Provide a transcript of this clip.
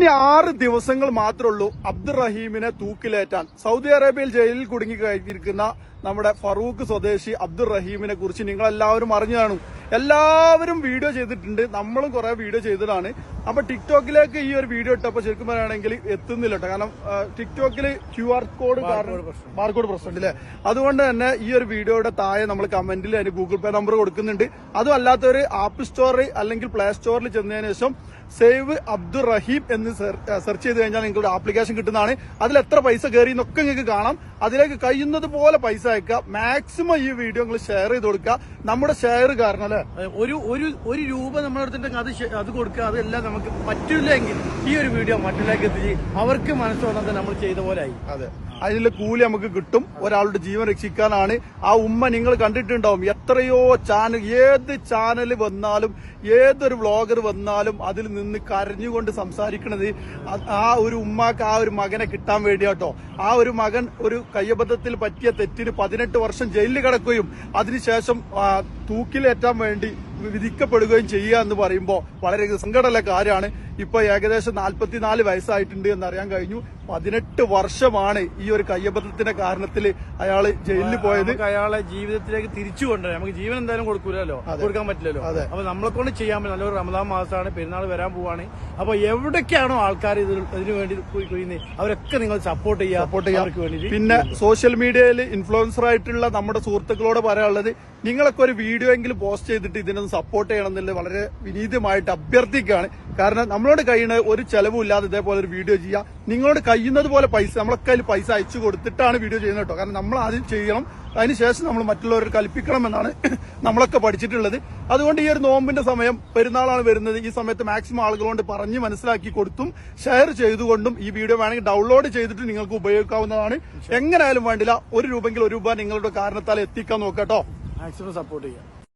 ഇനി 6 ദിവസങ്ങൾ മാത്രമേ ഉള്ളൂ അബ്ദുറഹീമിനെ തൂക്കിലേറ്റാൻ. സൗദി അറേബ്യയിൽ ജയിലിൽ കുടുങ്ങി കഴിഞ്ഞിരിക്കുന്ന നമ്മുടെ ഫറൂഖ് സ്വദേശി അബ്ദുറഹീമിനെ കുറിച്ച് നിങ്ങളെല്ലാവരും അറിഞ്ഞു കാണും. എല്ലാവരും വീഡിയോ ചെയ്തിട്ടുണ്ട്, നമ്മളും കുറെ വീഡിയോ ചെയ്തതാണ്. അപ്പൊ ടിക്ടോക്കിലേക്ക് ഈ ഒരു വീഡിയോ ഇട്ടപ്പോൾ ശരിക്കും പറയുകയാണെങ്കിൽ എത്തുന്നില്ല കേട്ടോ. കാരണം ടിക്ടോക്കിൽ QR കോഡ് ബാർകോഡ് പ്രശ്നമുണ്ട് അല്ലേ. അതുകൊണ്ട് തന്നെ ഈ ഒരു വീഡിയോയുടെ താഴെ നമ്മൾ കമന്റിൽ അതിന് Google Pay നമ്പർ കൊടുക്കുന്നുണ്ട്. അതും അല്ലാത്തവര് ആപ്പ് സ്റ്റോറിൽ അല്ലെങ്കിൽ പ്ലേ സ്റ്റോറിൽ ചെന്നതിന് ശേഷം സേവ് അബ്ദുറഹീം എന്ന് സെർച്ച് ചെയ്ത് കഴിഞ്ഞാൽ നിങ്ങൾക്ക് ഒരു ആപ്ലിക്കേഷൻ കിട്ടുന്നതാണ്. അതിൽ എത്ര പൈസ കയറി എന്നൊക്കെ നിങ്ങൾക്ക് കാണാം. അതിലേക്ക് കഴിയുന്നത് പോലെ പൈസ അയക്കുക. മാക്സിമം ഈ വീഡിയോ നിങ്ങൾ ഷെയർ ചെയ്ത് കൊടുക്കുക. നമ്മുടെ ഷെയർ കാരണം അല്ലെ ഒരു രൂപ നമ്മളെടുത്തിട്ടുണ്ടെങ്കിൽ അത് കൊടുക്കുക. അതെല്ലാം നമുക്ക് പറ്റില്ലെങ്കിൽ ഈ ഒരു വീഡിയോ മറ്റുള്ളവർക്ക് എത്തിച്ച് അവർക്ക് മനസ്സുവന്നത് നമ്മൾ ചെയ്ത പോലെ ആയി. അതെ, അതിനുള്ള കൂലി നമുക്ക് കിട്ടും. ഒരാളുടെ ജീവൻ രക്ഷിക്കാനാണ്. ആ ഉമ്മ നിങ്ങൾ കണ്ടിട്ടുണ്ടാവും. എത്രയോ ചാനൽ, ഏത് ചാനൽ വന്നാലും ഏതൊരു വ്ളോഗർ വന്നാലും അതിൽ നിന്ന് കരഞ്ഞുകൊണ്ട് സംസാരിക്കണത് ആ ഒരു ഉമ്മാക്ക് ആ ഒരു മകനെ കിട്ടാൻ വേണ്ടിയാട്ടോ. ആ ഒരു മകൻ ഒരു കയ്യബദ്ധത്തിൽ പറ്റിയ തെറ്റിന് 18 വർഷം ജയിലിൽ കിടക്കുകയും അതിനുശേഷം തൂക്കിലേറ്റാൻ വേണ്ടി വിധിക്കപ്പെടുകയും ചെയ്യുക എന്ന് പറയുമ്പോൾ വളരെ സങ്കടമുള്ള കാര്യമാണ്. ഇപ്പൊ ഏകദേശം 44 വയസ്സായിട്ടുണ്ട് എന്നറിയാൻ കഴിഞ്ഞു. 18 വർഷമാണ് ഈ ഒരു കയ്യബദ്ധത്തിന്റെ കാരണത്തിൽ അയാള് ജയിലിൽ പോയത്. അയാളെ ജീവിതത്തിലേക്ക് തിരിച്ചു കൊണ്ടുവരാം. നമുക്ക് ജീവൻ എന്തായാലും കൊടുക്കൂലല്ലോ, കൊടുക്കാൻ പറ്റില്ലല്ലോ. അപ്പൊ നമ്മളെ കൊണ്ട് ചെയ്യാൻ പറ്റും. നല്ലൊരു റമദാൻ മാസമാണ്, പെരുന്നാൾ വരാൻ പോവാണ്. അപ്പൊ എവിടേക്കാണോ ആൾക്കാർ ഇതിനു വേണ്ടി ചെയ്യുന്നത് അവരൊക്കെ നിങ്ങൾ സപ്പോർട്ട് ചെയ്യുക. പിന്നെ സോഷ്യൽ മീഡിയയിൽ ഇൻഫ്ലുവൻസർ ആയിട്ടുള്ള നമ്മുടെ സുഹൃത്തുക്കളോട് പറയാനുള്ളത്, നിങ്ങളൊക്കെ ഒരു വീഡിയോ എങ്കിലും പോസ്റ്റ് ചെയ്തിട്ട് ഇതിനൊന്ന് സപ്പോർട്ട് ചെയ്യണം എന്നുള്ളത് വളരെ വിനീതമായിട്ട് അഭ്യർത്ഥിക്കുകയാണ്. കാരണം നമ്മളോട് കഴിയുന്ന ഒരു ചെലവും ഇല്ലാതെ ഇതേപോലെ ഒരു വീഡിയോ ചെയ്യുക. നിങ്ങളോട് കഴിയുന്നത് പോലെ പൈസ നമ്മളൊക്കെ അതിൽ പൈസ അയച്ചു കൊടുത്തിട്ടാണ് വീഡിയോ ചെയ്യുന്നത് കേട്ടോ. കാരണം നമ്മൾ ആദ്യം ചെയ്യണം, അതിനുശേഷം നമ്മൾ മറ്റുള്ളവരെ കൽപ്പിക്കണം എന്നാണ് നമ്മളൊക്കെ പഠിച്ചിട്ടുള്ളത്. അതുകൊണ്ട് ഈ ഒരു നോമ്പിന്റെ സമയം, പെരുന്നാളാണ് വരുന്നത്, ഈ സമയത്ത് മാക്സിമം ആളുകളോട് പറഞ്ഞ് മനസ്സിലാക്കി കൊടുത്തും ഷെയർ ചെയ്തുകൊണ്ടും ഈ വീഡിയോ വേണമെങ്കിൽ ഡൗൺലോഡ് ചെയ്തിട്ട് നിങ്ങൾക്ക് ഉപയോഗിക്കാവുന്നതാണ്. എങ്ങനെയായാലും വേണ്ടില്ല, 1 രൂപയെങ്കിൽ 1 രൂപ നിങ്ങളുടെ കാരണത്താൽ എത്തിക്കാൻ നോക്കട്ടോ. മാക്സിമം സപ്പോർട്ട് ചെയ്യാം.